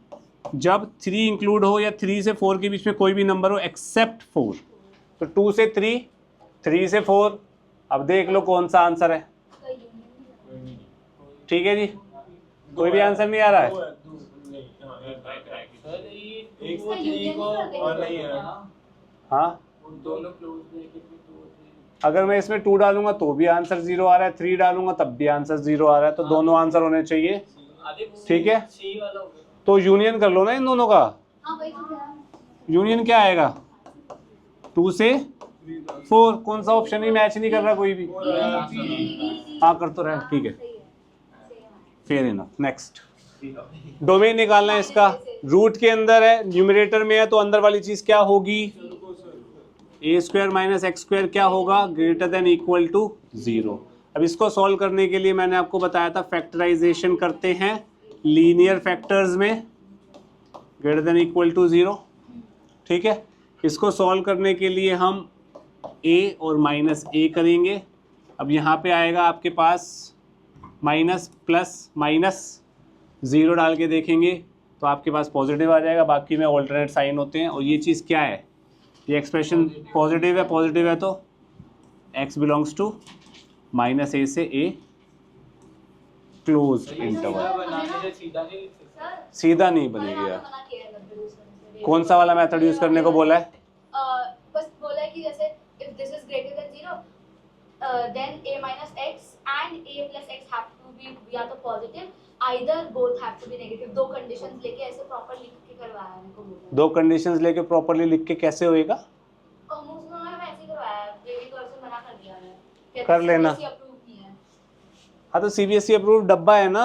जब 3 इंक्लूड हो या 3 से 4 के बीच में कोई भी नंबर हो एक्सेप्ट 4। तो 2 से 3, 3 से 4। अब देख लो कौन सा आंसर है। ठीक है जी, कोई भी आंसर नहीं आ रहा है? एक वो 3 को और नहीं है। हाँ, दोनों क्लोज ब्रैकेट में 2 और 3। अगर मैं इसमें 2 डालूंगा तो भी आंसर 0 आ रहा है, 3 डालूंगा तब भी आंसर 0 आ रहा है, तो दोनों आंसर होने चाहिए। ठीक है, सी वाला हो गया। तो यूनियन कर लो ना इन दोनों का। यूनियन क्या आएगा? 2 से 4। कौन सा ऑप्शन ही मैच नहीं कर रहा कोई भी? हाँ कर तो रहा है, ठीक है, फेयर इनफ। नेक्स्ट, डोमेन निकालना है इसका। रूट के अंदर है, न्यूमरेटर में है, तो अंदर वाली चीज क्या होगी? a² माइनस x² क्या होगा? Greater than equal to 0। अब इसको सॉल्व करने के लिए मैंने आपको बताया था फैक्टराइजेशन करते हैं लीनियर फैक्टर्स में, ग्रेटर देन इक्वल टू 0। ठीक है, इसको सॉल्व करने के लिए हम a और माइनस a करेंगे। अब यहाँ पे आएगा आपके पास माइनस प्लस माइनस, 0 डाल के देखेंगे तो आपके पास पॉजिटिव आ जाएगा, बाकी में ऑल्टरनेट साइन होते हैं। और ये चीज़ क्या है? ये एक्सप्रेशन पॉजिटिव है तो x belongs to minus a से a क्लोज इंटरवल। बनाने से सीधा नहीं लिख सकते। सीधा नहीं बनेगी यार। कौन सा वाला मेथड यूज करने को बोला है? बस बोला है कि जैसे if this is greater than 0 then a minus x and a plus x have to be या तो positive, either both have to be negative। दो कंडीशंस लेके ऐसे प्रॉपर लिख के करवाया है मेरे को बोला। 2 कंडीशंस लेके प्रॉपर्ली लिख के कैसे होएगा? कॉमर्स में मैं ऐसे ही करवाया है, बेबी गर्ल से मना कर दिया है, कर लेना। अप्रूव किया है। हाँ तो CBSE अप्रूव डब्बा है ना,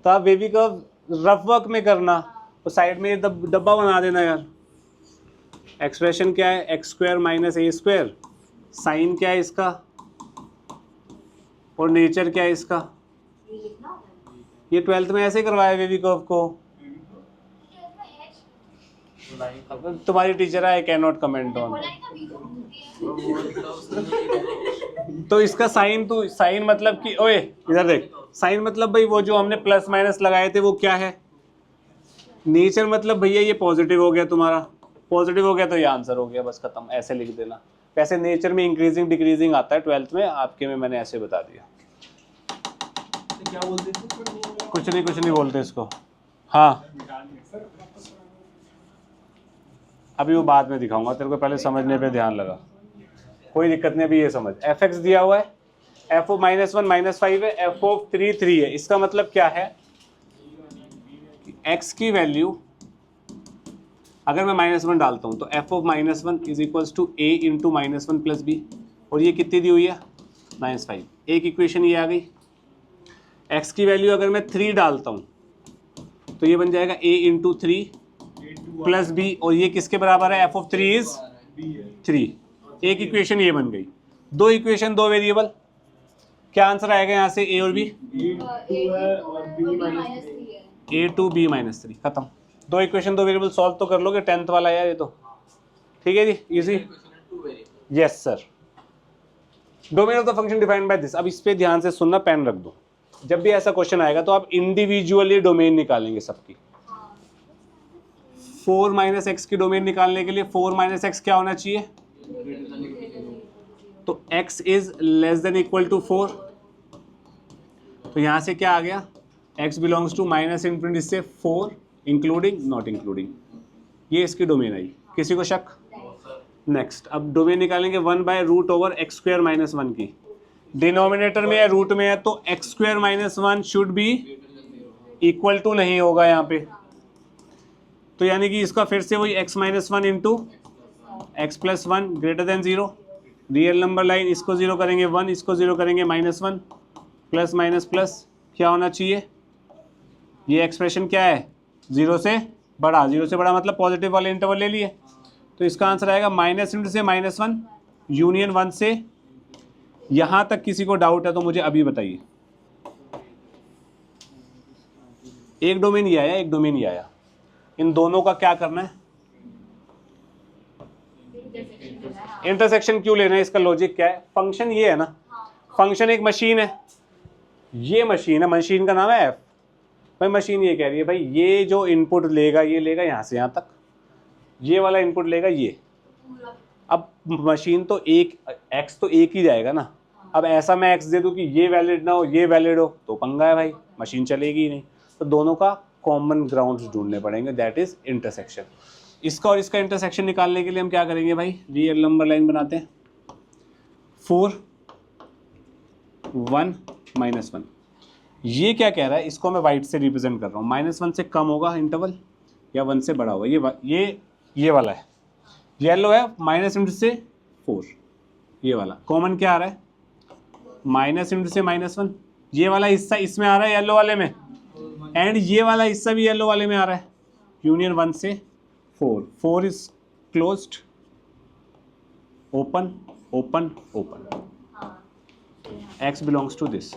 तो आप बेबी कर्व रफ वर्क में करना, तो साइड में ये डब्बा बना देना यार। एक्सप्रेशन क्या है, एक्स स्क्वायर माइनस ए स्क्वायर, साइन क्या है इसका और नेचर क्या है इसका। ये लिखना होता है। ये 12th में ऐसे करवाया बेबी कर्व को। अब तुम्हारी टीचर है, I can not comment on. बोला ही था बीच में होती है। तो इसका साइन, तो साइन मतलब कि ओए इधर देख, साइन मतलब भाई वो जो हमने प्लस माइनस लगाए थे वो क्या है, नेचर मतलब भैया ये पॉजिटिव हो गया तुम्हारा, पॉजिटिव हो गया तो ये आंसर हो गया, बस खत्म, ऐसे लिख देना। वैसे नेचर में इंक्रीजिंग डिक्रीजिंग आता है 12th में, आपके में मैंने ऐसे बता दिया। क्या बोलते हैं? कुछ नहीं बोलते इसको। हाँ अभी वो बाद में दिखाऊंगा तेरे को, पहले समझने पे ध्यान लगा, कोई दिक्कत नहीं। अभी ये समझ, एफ एक्स दिया हुआ है, एफ ऑफ -1 -5 है, एफ ऑफ 3 3 है। इसका मतलब क्या है, एक्स की वैल्यू अगर मैं -1 डालता हूँ तो f of -1 is equals to a into -1 plus b, और ये कितनी दी हुई है -5। एक इक्वेशन ये आ गई। एक्स की वैल्यू अगर मैं 3 डालता हूँ तो ये बन जाएगा a इंटू 3 प्लस बी, और ये किसके बराबर है, एफ ऑफ 3 इज 3। एक इक्वेशन ये बन गई। दो इक्वेशन दो वेरिएबल, क्या आंसर आएगा यहाँ से, a और b, a टू b -3, खत्म। दो इक्वेशन दो वेरिएबल सॉल्व तो कर लोगे, 10th वाला यार ये तो, ठीक है जी, easy. Yes sir. Domain of the function defined by this. अब इस पे ध्यान से सुनना, पेन रख दो। जब भी ऐसा क्वेश्चन आएगा तो आप इंडिविजुअली डोमेन निकालेंगे सबकी। 4 - x की डोमेन निकालने के लिए 4 - x क्या होना चाहिए, तो x is less than equal to 4। तो यहां से क्या आ गया, x बिलोंग्स टू -∞ से 4 इंक्लूडिंग नॉट इंक्लूडिंग, ये इसकी डोमेन आई। किसी को शक? नेक्स्ट, अब डोमेन निकालेंगे 1/√x² - 1 की। डिनोमिनेटर में है, रूट में है, तो x² - 1 should be equal to नहीं होगा यहाँ पे, तो यानी कि इसका फिर से वही x - 1 into x + 1 greater than 0। Real number line, इसको 0 करेंगे 1, इसको 0 करेंगे -1, प्लस माइनस प्लस क्या होना चाहिए, ये एक्सप्रेशन क्या है, 0 से बड़ा। 0 से बड़ा मतलब पॉजिटिव वाले इंटरवल ले लिए, तो इसका आंसर आएगा -∞ से -1 यूनियन 1 से। यहां तक किसी को डाउट है तो मुझे अभी बताइए। एक डोमेन ये आया, एक डोमेन ये आया, इन दोनों का क्या करना है, इंटरसेक्शन क्यों लेना है, इसका लॉजिक क्या है। फंक्शन ये है ना, फंक्शन एक मशीन है, ये मशीन है, मशीन का नाम है एफ। भाई मशीन ये कह रही है भाई ये जो इनपुट लेगा ये लेगा यहाँ से यहाँ तक, ये वाला इनपुट लेगा ये। अब मशीन तो एक, एक्स तो एक ही जाएगा ना। अब ऐसा मैं एक्स दे दूं कि ये वैलिड ना हो ये वैलिड हो तो पंगा है भाई, मशीन चलेगी ही नहीं। तो दोनों का कॉमन ग्राउंड्स ढूंढने पड़ेंगे, दैट इज इंटरसेक्शन। इसका और इसका इंटरसेक्शन निकालने के लिए हम क्या करेंगे भाई, रियल नंबर लाइन बनाते हैं। 4 1 -1, ये क्या कह रहा है, इसको मैं वाइट से रिप्रेजेंट कर रहा हूँ। -1 से कम होगा इंटरवल या 1 से बड़ा होगा, ये वाला है। येलो है -∞ से 4, ये वाला कॉमन क्या आ रहा है, -∞ से -1, ये वाला हिस्सा इसमें आ रहा है येलो वाले में, एंड ये वाला हिस्सा भी येलो वाले में आ रहा है। यूनियन 1 से 4, 4 is closed, open open open, x belongs to this.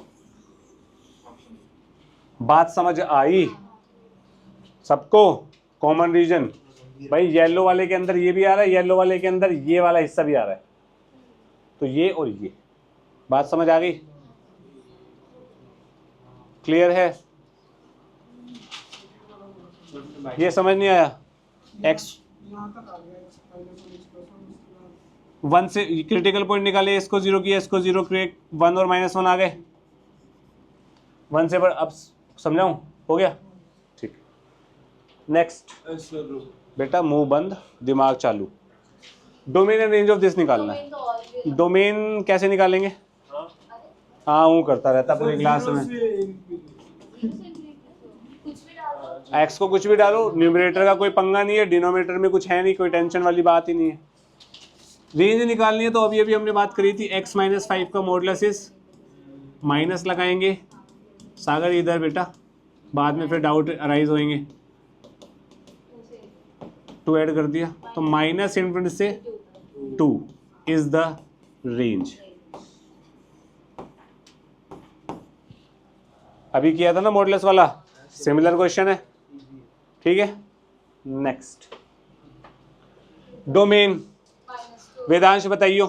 बात समझ आई सबको? कॉमन रीजन भाई, येलो वाले के अंदर ये भी आ रहा है, येलो वाले के अंदर ये वाला हिस्सा भी आ रहा है, तो ये और ये। बात समझ आ गई? क्लियर है? ये समझ नहीं आया? x 1 से क्रिटिकल पॉइंट निकाले, इसको 0 किया, इसको 0 क्रिएट, 1 और -1 आ गए, 1 से बड़ा। अब समझाऊं? हो गया? ठीक। नेक्स्ट बेटा, मुंह बंद दिमाग चालू। Domain and range of this निकालना है। डोमेन कैसे निकालेंगे? हाँ वो करता रहता पूरी क्लास में। एक्स को कुछ भी डालो, न्यूमरेटर का कोई पंगा नहीं है, डिनोमिनेटर में कुछ है नहीं, कोई टेंशन वाली बात ही नहीं है। रेंज निकालनी है तो अभी हमने बात करी थी, x - 5 का मॉडुलस इज माइनस लगाएंगे, सागर इधर बेटा, बाद में फिर डाउट अराइज होंगे। 2 ऐड कर दिया तो माइनस इन्फिनिटी से 2 इज द रेंज। अभी किया था ना मॉडुलस वाला, सिमिलर क्वेश्चन है, ठीक है। नेक्स्ट डोमेन, वेदांश बताइयो।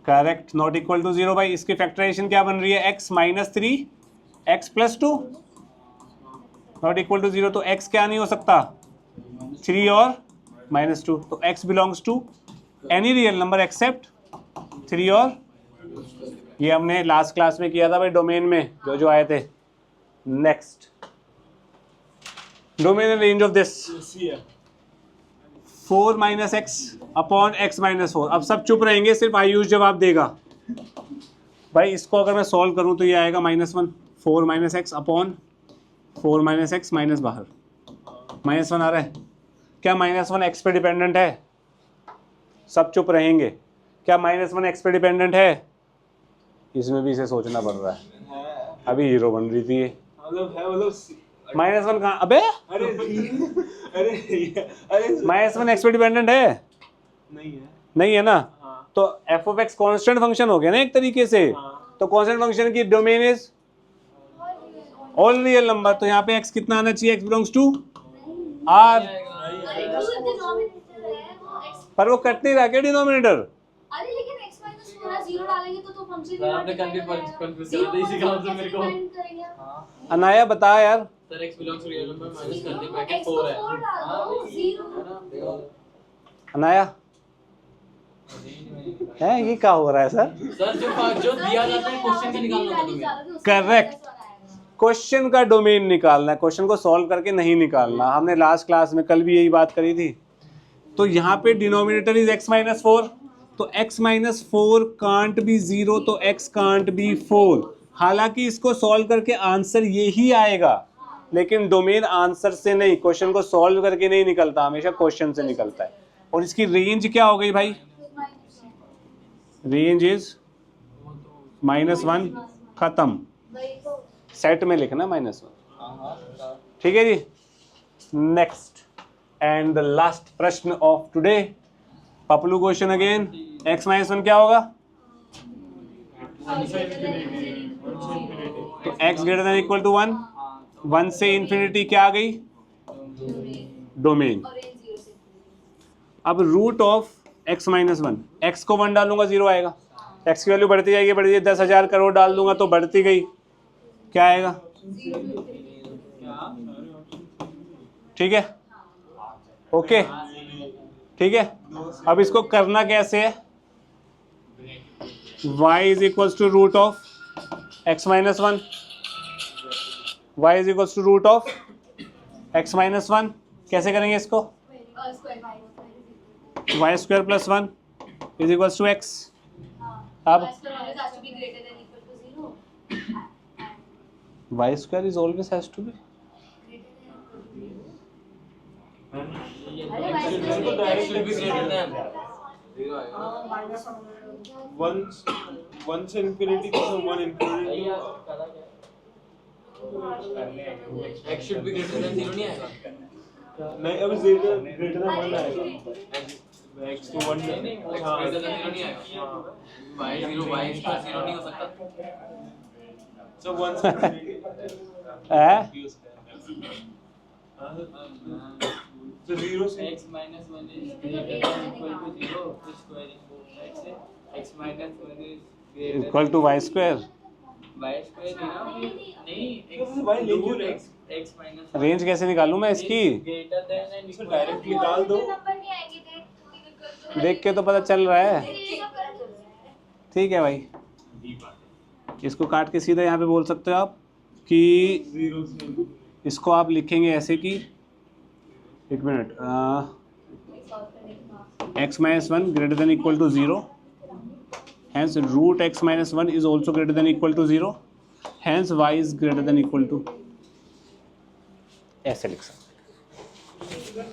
करेक्ट, नॉट इक्वल टू 0 भाई। इसकी फैक्टराइजेशन क्या बन रही है, x minus 3 x plus 2, not equal to 0, तो x क्या नहीं हो सकता, 3 और माइनस 2, तो x belongs to any real number except 3 और, ये हमने लास्ट क्लास में किया था भाई डोमेन में, जो जो आए थे। Next domain and range of this 4 minus x upon x minus 4। अब सब चुप रहेंगे, सिर्फ आयुष जवाब देगा भाई। इसको अगर मैं सॉल्व करूं तो ये आएगा -1, 4 minus x upon 4 minus x minus बाहर -1 आ रहा है। क्या -1 एक्स पे डिपेंडेंट है? सब चुप रहेंगे। क्या -1 एक्स पे डिपेंडेंट है? इसमें भी इसे सोचना पड़ रहा है, अभी हीरो बन रही थी ये। मतलब है, मतलब -1 कहाँ, अबे अरे -1 एक्स पे डिपेंडेंट है? नहीं है। नहीं है ना, हाँ। तो f of x constant function हो गया ना एक तरीके से। हाँ। तो कॉन्स्टेंट फंक्शन की domain is all real number, तो यहाँ पे एक्स कितना आना चाहिए, एक्स बिलोंग्स टू आर, पर वो कट नहीं रहा क्या डिनोमिनेटर? अरे लेकिन x माइनस 0 डालेंगे तो फंक्शन आपने कंफ्यूज कर दिया, इसी कारण से मेरे को। करेंगे। अनाया बता यार। Sir x belongs to real number minus कर दे, ब्रैकेट 4 है। अनाया है, ये क्या हो रहा है सर? सर जो दिया जाता है क्वेश्चन का निकालना होता है। करेक्ट, क्वेश्चन का डोमेन निकालना है, क्वेश्चन को सॉल्व करके नहीं निकालना। हमने लास्ट क्लास में कल भी यही बात करी थी। तो यहाँ पे डिनोमिनेटर इज x माइनस 4, तो x माइनस 4 कांट बी 0, तो x कांट बी 4। हालांकि इसको सॉल्व करके आंसर यही आएगा, लेकिन डोमेन आंसर से नहीं, क्वेश्चन को सॉल्व करके नहीं निकलता, हमेशा क्वेश्चन से निकलता है। और इसकी रेंज क्या हो गई भाई? रेंज इज -1, खत्म। सेट में लिखना -1, ठीक है जी। नेक्स्ट एंड द लास्ट प्रश्न ऑफ टुडे, पपलू क्वेश्चन अगेन। x माइनस 1 क्या होगा? तो x greater than equal to 1, 1 से इन्फिनिटी क्या आ गई? डोमेन। अब root of x minus 1, x को 1 डालूंगा 0 आएगा, x की वैल्यू बढ़ती जाएगी, बढ़ती जाएगी, 10,000 करोड़ डाल दूंगा तो बढ़ती गई, क्या आएगा? ठीक है, ओके, ठीक है। अब इसको करना कैसे है? y is equals to root of x minus 1, y is equals to root of x minus 1। कैसे करेंगे इसको? y square plus 1 is equals to x। अब y square is always has to be, x should be greater than 0 आएगा। 1 से infinity तो 1 infinity x should be greater than 0 नहीं आएगा। नहीं, अब ग्रेटर देन 1 आएगा। x तो 1 नहीं, x greater than 0 नहीं आएगा। y 0 y स्क्वायर 0 नहीं हो सकता। So 1 से इंफिनिटी तो 0 से x minus 1 is greater than equal to 0, तो square in both sides से x minus 1 is greater equal to y square. y square है ना? नहीं, y लिखो ना। x minus 1 रेंज कैसे निकालूं मैं इसकी? greater than and इसे equal डायरेक्ट निकाल दो। देख के तो पता चल रहा है, ठीक है भाई। इसको काट के सीधा यहाँ पे बोल सकते हो आप कि 0 से इसको आप लिखेंगे ऐसे कि, एक minute, x minus 1 greater than equal to 0, hence root x minus 1 is also greater than equal to 0, hence y is greater than equal to, ऐसे लिख सकते